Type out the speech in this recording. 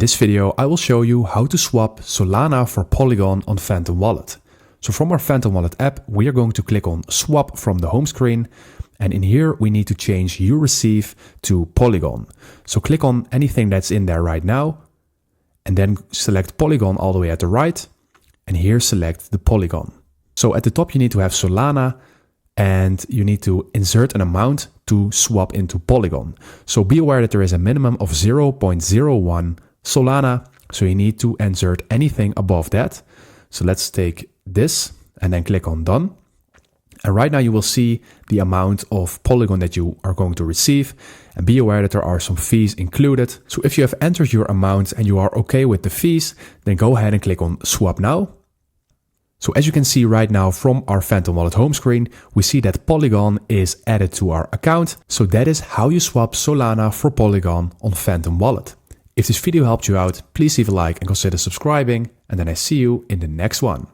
this video, I will show you how to swap Solana for Polygon on Phantom Wallet. So from our Phantom Wallet app, we are going to click on Swap from the home screen. And in here, we need to change You Receive to Polygon. So click on anything that's in there right now. And then select Polygon all the way at the right. And here select the Polygon. So at the top, you need to have Solana. And you need to insert an amount to swap into Polygon. So be aware that there is a minimum of 0.01 Solana. So you need to insert anything above that. So let's take this and then click on Done. And right now you will see the amount of Polygon that you are going to receive. And be aware that there are some fees included. So if you have entered your amount and you are okay with the fees, then go ahead and click on Swap Now. So as you can see right now from our Phantom Wallet home screen, we see that Polygon is added to our account. So that is how you swap Solana for Polygon on Phantom Wallet. If this video helped you out, please leave a like and consider subscribing. And then I see you in the next one.